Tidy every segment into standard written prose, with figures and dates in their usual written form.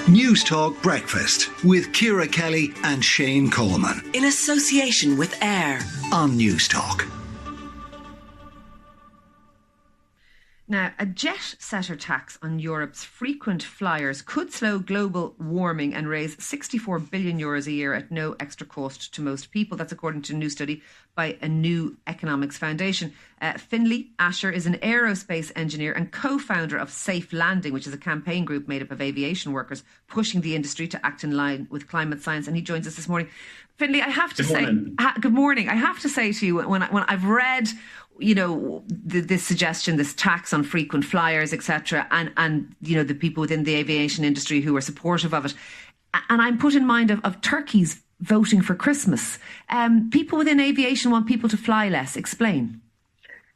Newstalk Breakfast with Ciara Kelly and Shane Coleman. In association with Air. On Newstalk. Now, a jet-setter tax on Europe's frequent flyers could slow global warming and raise €64 billion a year at no extra cost to most people. That's according to a new study by a new economics foundation. Finlay Asher is an aerospace engineer and co-founder of Safe Landing, which is a campaign group made up of aviation workers pushing the industry to act in line with climate science. And he joins us this morning. Finlay, I have to say, good morning. I have to say to you, when I've read, you know, this suggestion, this tax on frequent flyers, etc., and you know, the people within the aviation industry who are supportive of it, and I'm put in mind of turkeys voting for Christmas. People within aviation want people to fly less. Explain.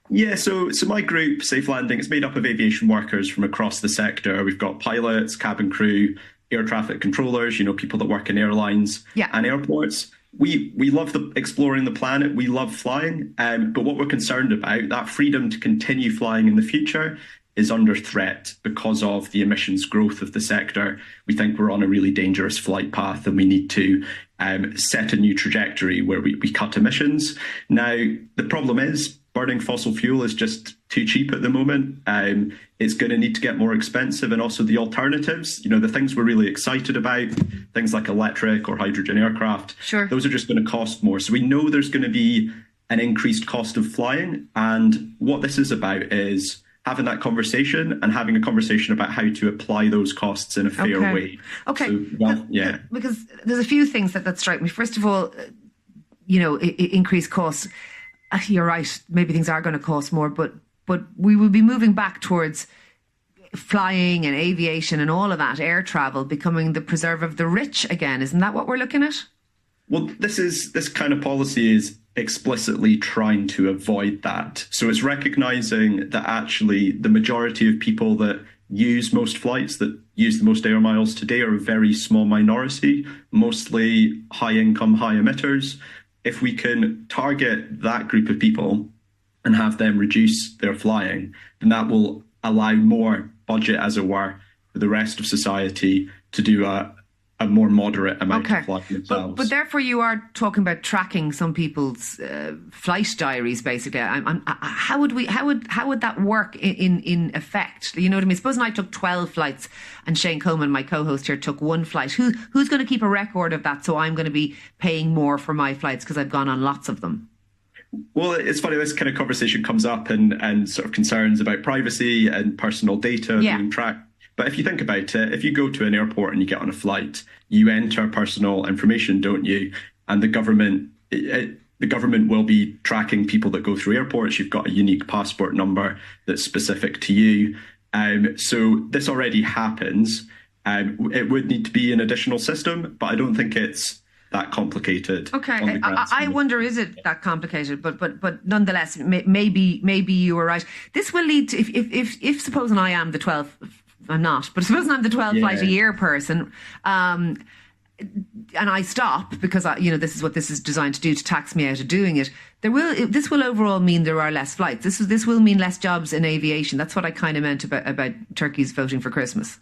Yeah, so my group, Safe Landing, is made up of aviation workers from across the sector. We've got pilots, cabin crew, air traffic controllers, you know, people that work in airlines and airports. We love exploring the planet. We love flying. But what we're concerned about, that freedom to continue flying in the future, is under threat because of the emissions growth of the sector. We think we're on a really dangerous flight path and we need to set a new trajectory where we cut emissions. Now, the problem is burning fossil fuel is just too cheap at the moment. It's going to need to get more expensive, and also the alternatives, you know, the things we're really excited about, things like electric or hydrogen aircraft, those are just going to cost more. So we know there's going to be an increased cost of flying. And what this is about is having that conversation and having a conversation about how to apply those costs in a fair way. Okay. So, because there's a few things that strike me. First of all, you know, increased costs. You're right. Maybe things are going to cost more, but we will be moving back towards flying and aviation and all of that, air travel, becoming the preserve of the rich again. Isn't that what we're looking at? Well, this kind of policy is explicitly trying to avoid that. So it's recognizing that actually the majority of people that use most flights, that use the most air miles today, are a very small minority, mostly high income, high emitters. If we can target that group of people and have them reduce their flying, then that will allow more budget, as it were, for the rest of society to do a more moderate amount of flying themselves. But therefore you are talking about tracking some people's flight diaries, basically. How would that work in effect? You know what I mean? Supposing I took 12 flights and Shane Coleman, my co-host here, took one flight. Who's going to keep a record of that, so I'm going to be paying more for my flights because I've gone on lots of them? Well, it's funny, this kind of conversation comes up and sort of concerns about privacy and personal data being tracked. But if you think about it, if you go to an airport and you get on a flight, you enter personal information, don't you? And the government will be tracking people that go through airports. You've got a unique passport number that's specific to you. So this already happens. It would need to be an additional system, but I don't think it's that complicated. Okay, I wonder, is it that complicated? But nonetheless, maybe you were right. This will lead to, if supposing I am the 12th, I'm not, but supposing I'm the 12 flight a year person, and I stop because this is what this is designed to do, to tax me out of doing it. This will overall mean there are less flights. This will mean less jobs in aviation. That's what I kind of meant about turkeys voting for Christmas.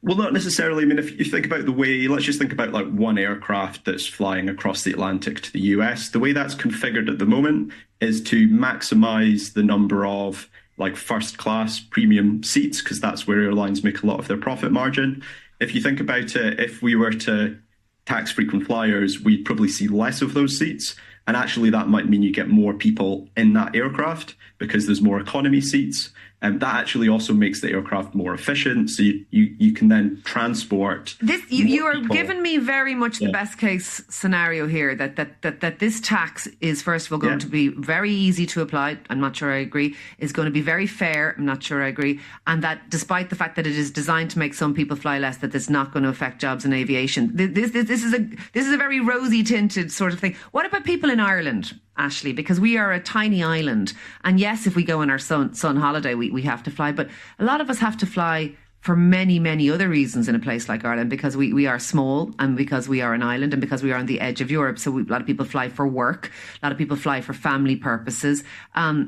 Well, not necessarily. I mean, if you think about the way, let's just think about like one aircraft that's flying across the Atlantic to the US. The way that's configured at the moment is to maximize the number of like first class premium seats, because that's where airlines make a lot of their profit margin. If you think about it, if we were to tax frequent flyers, we'd probably see less of those seats. And actually that might mean you get more people in that aircraft because there's more economy seats. And that actually also makes the aircraft more efficient. So you can then transport. You are giving me very much the best case scenario here, that this tax is, first of all, going to be very easy to apply. I'm not sure I agree. Is going to be very fair. I'm not sure I agree. And that despite the fact that it is designed to make some people fly less, that it's not going to affect jobs in aviation. This is a very rosy tinted sort of thing. What about people in Ireland, Ashley? Because we are a tiny island. And yes, if we go on our sun holiday, we have to fly. But a lot of us have to fly for many, many other reasons in a place like Ireland, because we are small and because we are an island and because we are on the edge of Europe. So a lot of people fly for work. A lot of people fly for family purposes.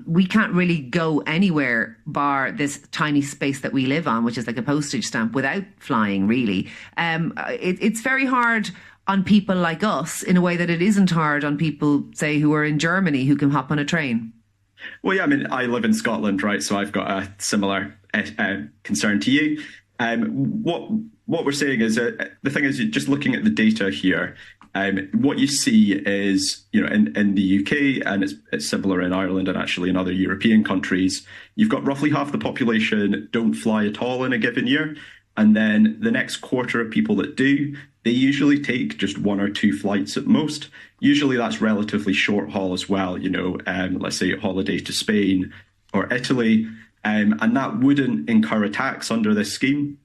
We can't really go anywhere bar this tiny space that we live on, which is like a postage stamp, without flying, really. It's very hard on people like us in a way that it isn't hard on people, say, who are in Germany, who can hop on a train. Well, yeah, I mean, I live in Scotland, right? So I've got a similar concern to you. What we're saying is the thing is, just looking at the data here, what you see is, in the UK, and it's similar in Ireland and actually in other European countries, you've got roughly half the population don't fly at all in a given year. And then the next quarter of people that do, they usually take just 1 or 2 flights at most. Usually that's relatively short haul as well, let's say a holiday to Spain or Italy. And that wouldn't incur a tax under this scheme.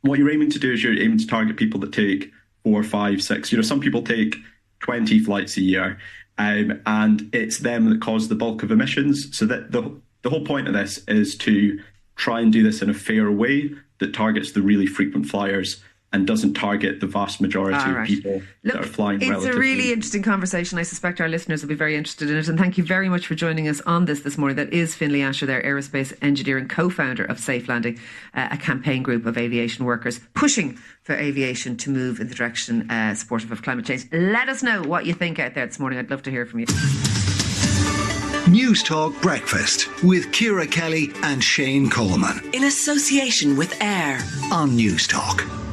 What you're aiming to do is you're aiming to target people that take 4, 5, 6. Some people take 20 flights a year, and it's them that cause the bulk of emissions. So that the whole point of this is to try and do this in a fair way that targets the really frequent flyers and doesn't target the vast majority of people that are flying relatively. It's a really interesting conversation. I suspect our listeners will be very interested in it. And thank you very much for joining us on this morning. That is Finlay Asher, their aerospace engineer and co-founder of Safe Landing, a campaign group of aviation workers pushing for aviation to move in the direction supportive of climate change. Let us know what you think out there this morning. I'd love to hear from you. Newstalk Breakfast with Ciara Kelly and Shane Coleman. In association with Air On Newstalk.